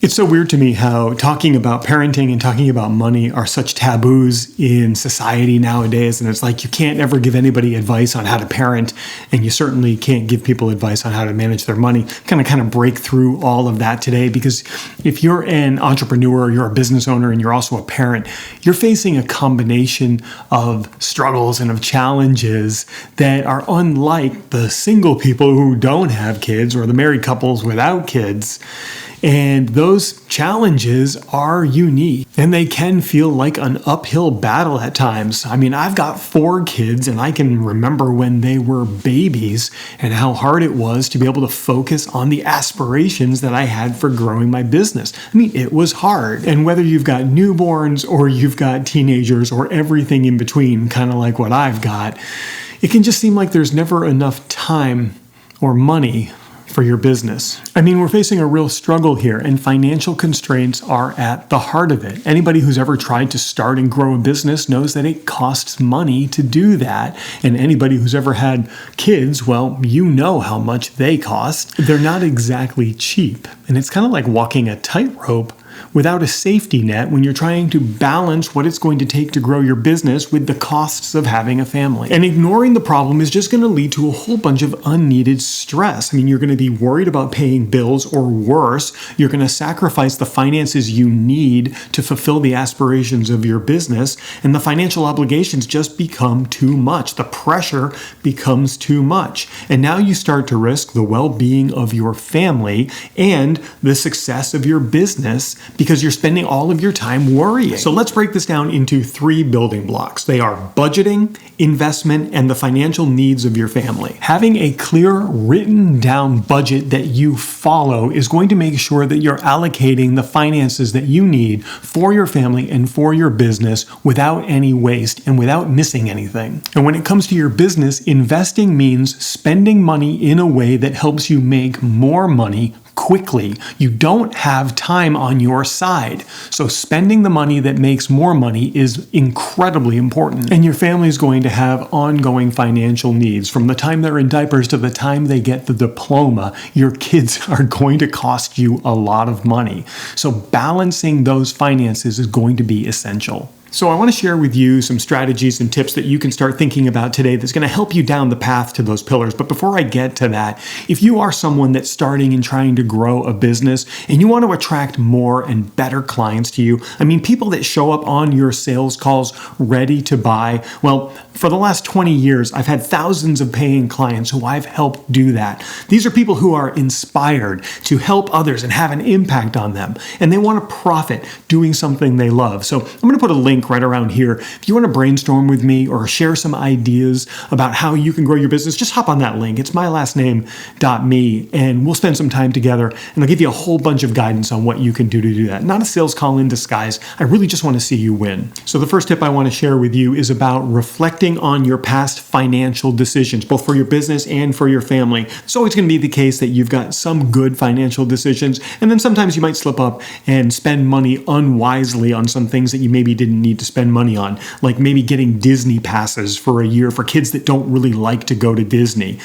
It's so weird to me how talking about parenting and talking about money are such taboos in society nowadays. And it's like you can't ever give anybody advice on how to parent, and you certainly can't give people advice on how to manage their money. Kind of break through all of that today, because if you're an entrepreneur, you're a business owner, and you're also a parent, you're facing a combination of struggles and of challenges that are unlike the single people who don't have kids or the married couples without kids. And those challenges are unique, and they can feel like an uphill battle at times. I mean, I've got 4 kids, and I can remember when they were babies and how hard it was to be able to focus on the aspirations that I had for growing my business. I mean, it was hard. And whether you've got newborns or you've got teenagers or everything in between, kind of like what I've got, it can just seem like there's never enough time or money for your business. I mean, we're facing a real struggle here, and financial constraints are at the heart of it. Anybody who's ever tried to start and grow a business knows that it costs money to do that. And anybody who's ever had kids, well, you know how much they cost. They're not exactly cheap. And it's kind of like walking a tightrope without a safety net when you're trying to balance what it's going to take to grow your business with the costs of having a family. And ignoring the problem is just going to lead to a whole bunch of unneeded stress. I mean, you're going to be worried about paying bills, or worse, you're going to sacrifice the finances you need to fulfill the aspirations of your business, and the financial obligations just become too much. The pressure becomes too much. And now you start to risk the well-being of your family and the success of your business, because you're spending all of your time worrying. So let's break this down into 3 building blocks. They are budgeting, investment, and the financial needs of your family. Having a clear, written down budget that you follow is going to make sure that you're allocating the finances that you need for your family and for your business without any waste and without missing anything. And when it comes to your business, investing means spending money in a way that helps you make more money quickly. You don't have time on your side. So spending the money that makes more money is incredibly important. And your family is going to have ongoing financial needs. From the time they're in diapers to the time they get the diploma, your kids are going to cost you a lot of money. So balancing those finances is going to be essential. So I want to share with you some strategies and tips that you can start thinking about today that's going to help you down the path to those pillars. But before I get to that, if you are someone that's starting and trying to grow a business and you want to attract more and better clients to you, I mean, people that show up on your sales calls ready to buy, well, for the last 20 years, I've had thousands of paying clients who I've helped do that. These are people who are inspired to help others and have an impact on them, and they want to profit doing something they love. So I'm going to put a link right around here. If you want to brainstorm with me or share some ideas about how you can grow your business, just hop on that link. It's mylastname.me, and we'll spend some time together, and I'll give you a whole bunch of guidance on what you can do to do that. Not a sales call in disguise. I really just want to see you win. So the first tip I want to share with you is about reflecting on your past financial decisions, both for your business and for your family. It's always going to be the case that you've got some good financial decisions, and then sometimes you might slip up and spend money unwisely on some things that you maybe didn't need to spend money on, like maybe getting Disney passes for a year for kids that don't really like to go to Disney.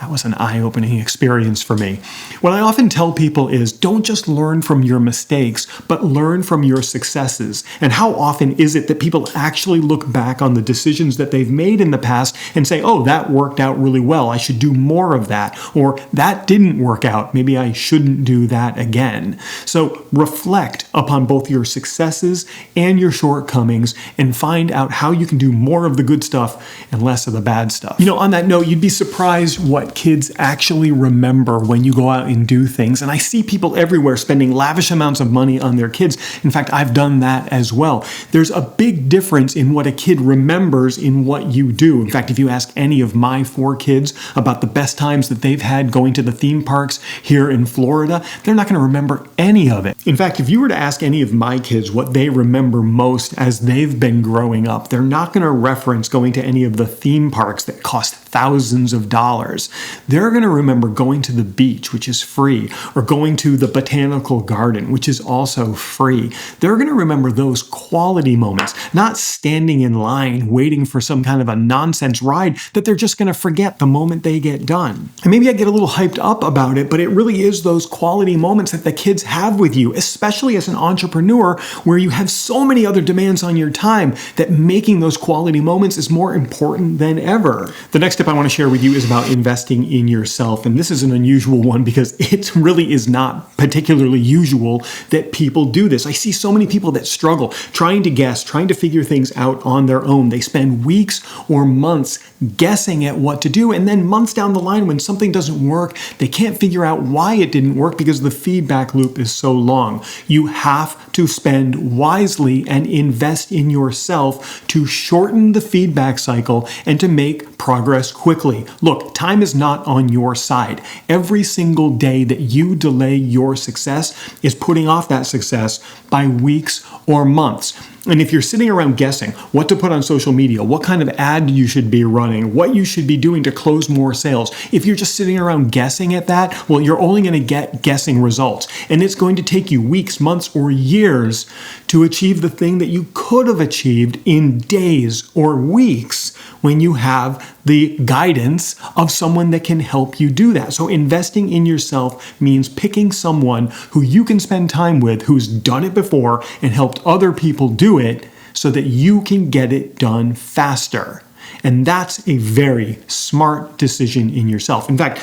That was an eye-opening experience for me. What I often tell people is don't just learn from your mistakes, but learn from your successes. And how often is it that people actually look back on the decisions that they've made in the past and say, oh, that worked out really well. I should do more of that. Or that didn't work out. Maybe I shouldn't do that again. So reflect upon both your successes and your shortcomings and find out how you can do more of the good stuff and less of the bad stuff. You know, on that note, you'd be surprised what kids actually remember when you go out and do things. And I see people everywhere spending lavish amounts of money on their kids. In fact, I've done that as well. There's a big difference in what a kid remembers in what you do. In fact, if you ask any of my 4 kids about the best times that they've had going to the theme parks here in Florida, they're not going to remember any of it. In fact, if you were to ask any of my kids what they remember most as they've been growing up, they're not going to reference going to any of the theme parks that cost thousands of dollars. They're going to remember going to the beach, which is free, or going to the botanical garden, which is also free. They're going to remember those quality moments, not standing in line waiting for some kind of a nonsense ride that they're just going to forget the moment they get done. And maybe I get a little hyped up about it, but it really is those quality moments that the kids have with you, especially as an entrepreneur where you have so many other demands on your time that making those quality moments is more important than ever. The next tip I want to share with you is about investing in yourself. And this is an unusual one because it really is not particularly usual that people do this. I see so many people that struggle trying to guess, trying to figure things out on their own. They spend weeks or months guessing at what to do. And then months down the line, when something doesn't work, they can't figure out why it didn't work because the feedback loop is so long. You have to spend wisely and invest in yourself to shorten the feedback cycle and to make progress quickly. Look, time is not on your side. Every single day that you delay your success is putting off that success by weeks or months. And if you're sitting around guessing what to put on social media, what kind of ad you should be running, what you should be doing to close more sales, if you're just sitting around guessing at that, well, you're only going to get guessing results. And it's going to take you weeks, months, or years to achieve the thing that you could have achieved in days or weeks when you have the guidance of someone that can help you do that. So investing in yourself means picking someone who you can spend time with, who's done it before and helped other people do it so that you can get it done faster. And that's a very smart decision in yourself. In fact,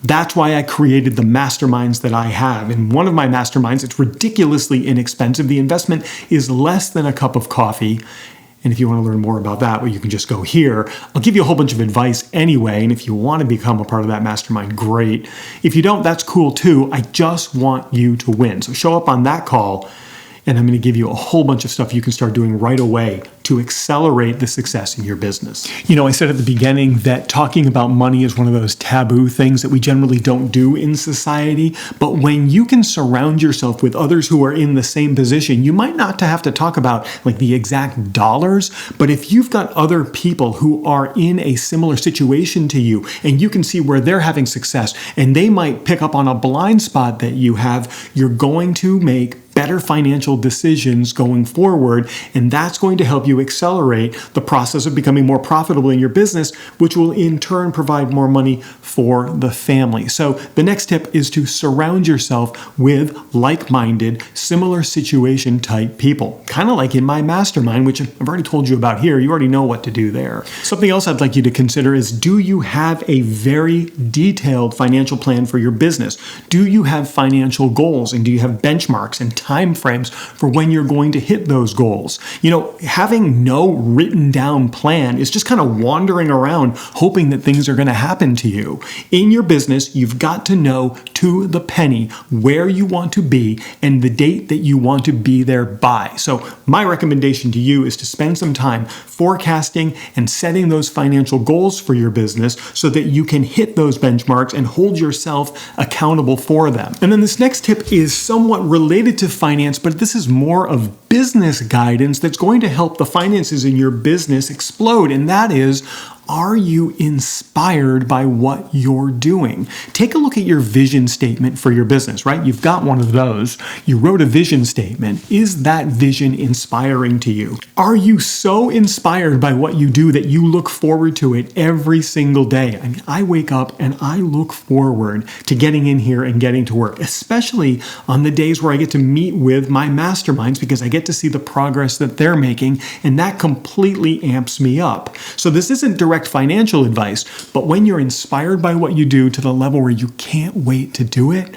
that's why I created the masterminds that I have. In one of my masterminds, it's ridiculously inexpensive. The investment is less than a cup of coffee. And if you want to learn more about that, well, you can just go here. I'll give you a whole bunch of advice anyway. And if you want to become a part of that mastermind, great. If you don't, that's cool too. I just want you to win. So show up on that call, and I'm going to give you a whole bunch of stuff you can start doing right away to accelerate the success in your business. You know, I said at the beginning that talking about money is one of those taboo things that we generally don't do in society. But when you can surround yourself with others who are in the same position, you might not have to talk about like the exact dollars, but if you've got other people who are in a similar situation to you and you can see where they're having success and they might pick up on a blind spot that you have, you're going to make better financial decisions going forward, and that's going to help you accelerate the process of becoming more profitable in your business, which will in turn provide more money for the family. So the next tip is to surround yourself with like-minded, similar situation type people. Kind of like in my mastermind, which I've already told you about here. You already know what to do there. Something else I'd like you to consider is, do you have a very detailed financial plan for your business? Do you have financial goals, and do you have benchmarks and time frames for when you're going to hit those goals? You know, having no written down plan is just kind of wandering around hoping that things are going to happen to you. In your business, you've got to know to the penny where you want to be and the date that you want to be there by. So my recommendation to you is to spend some time forecasting and setting those financial goals for your business so that you can hit those benchmarks and hold yourself accountable for them. And then this next tip is somewhat related to finance, but this is more of business guidance that's going to help the finances in your business explode. And that is, are you inspired by what you're doing? Take a look at your vision statement for your business, right? You've got one of those. You wrote a vision statement. Is that vision inspiring to you? Are you so inspired by what you do that you look forward to it every single day? I mean, I wake up and I look forward to getting in here and getting to work, especially on the days where I get to meet with my masterminds because I get to see the progress that they're making, and that completely amps me up. So this isn't direct financial advice, but when you're inspired by what you do to the level where you can't wait to do it,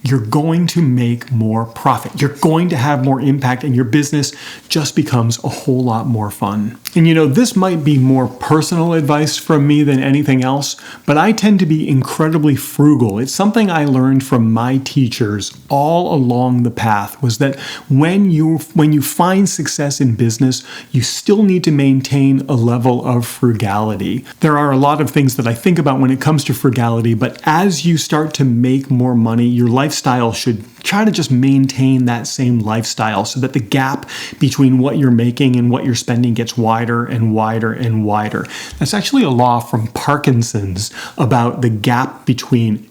you're going to make more profit. You're going to have more impact, and your business just becomes a whole lot more fun. And you know, this might be more personal advice from me than anything else, but I tend to be incredibly frugal. It's something I learned from my teachers all along the path, was that when you find success in business, you still need to maintain a level of frugality. There are a lot of things that I think about when it comes to frugality, but as you start to make more money, your lifestyle should try to just maintain that same lifestyle so that the gap between what you're making and what you're spending gets wider and wider and wider. That's actually a law from Parkinson's about the gap between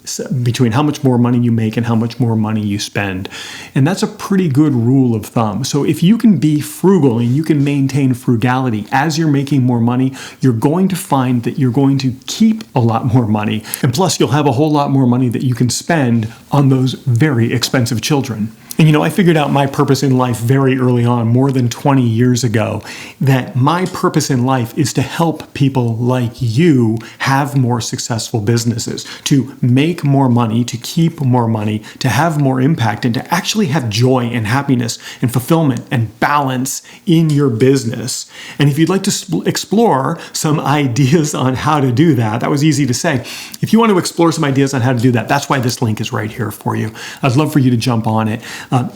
how much more money you make and how much more money you spend. And that's a pretty good rule of thumb. So if you can be frugal and you can maintain frugality as you're making more money, you're going to find that you're going to keep a lot more money. And plus, you'll have a whole lot more money that you can spend on those very expensive children. And I figured out my purpose in life very early on, more than 20 years ago, that my purpose in life is to help people like you have more successful businesses, to make more money, to keep more money, to have more impact, and to actually have joy and happiness and fulfillment and balance in your business. And if you'd like to explore some ideas on how to do that, that was easy to say. If you want to explore some ideas on how to do that, that's why this link is right here for you. I'd love for you to jump on it.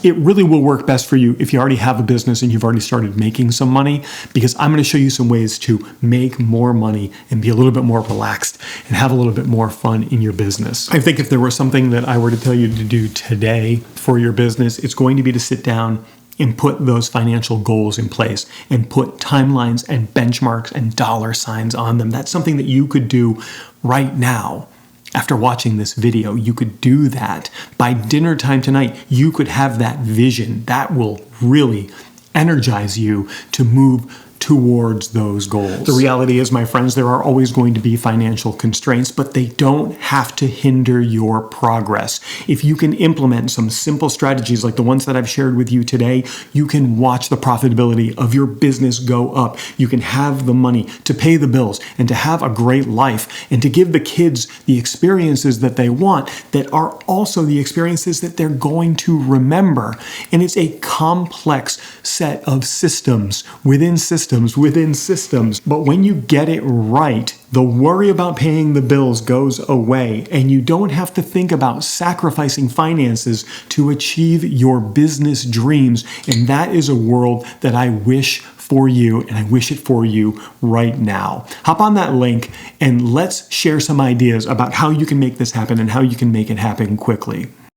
It really will work best for you if you already have a business and you've already started making some money, because I'm going to show you some ways to make more money and be a little bit more relaxed and have a little bit more fun in your business. I think if there was something that I were to tell you to do today for your business, it's going to be to sit down and put those financial goals in place and put timelines and benchmarks and dollar signs on them. That's something that you could do right now. After watching this video, you could do that. By dinner time tonight, you could have that vision. That will really energize you to move towards those goals. The reality is, my friends, there are always going to be financial constraints, but they don't have to hinder your progress. If you can implement some simple strategies like the ones that I've shared with you today, you can watch the profitability of your business go up. You can have the money to pay the bills and to have a great life and to give the kids the experiences that they want that are also the experiences that they're going to remember. And it's a complex set of systems within systems within systems. But when you get it right, the worry about paying the bills goes away, and you don't have to think about sacrificing finances to achieve your business dreams. And that is a world that I wish for you, and I wish it for you right now. Hop on that link and let's share some ideas about how you can make this happen and how you can make it happen quickly.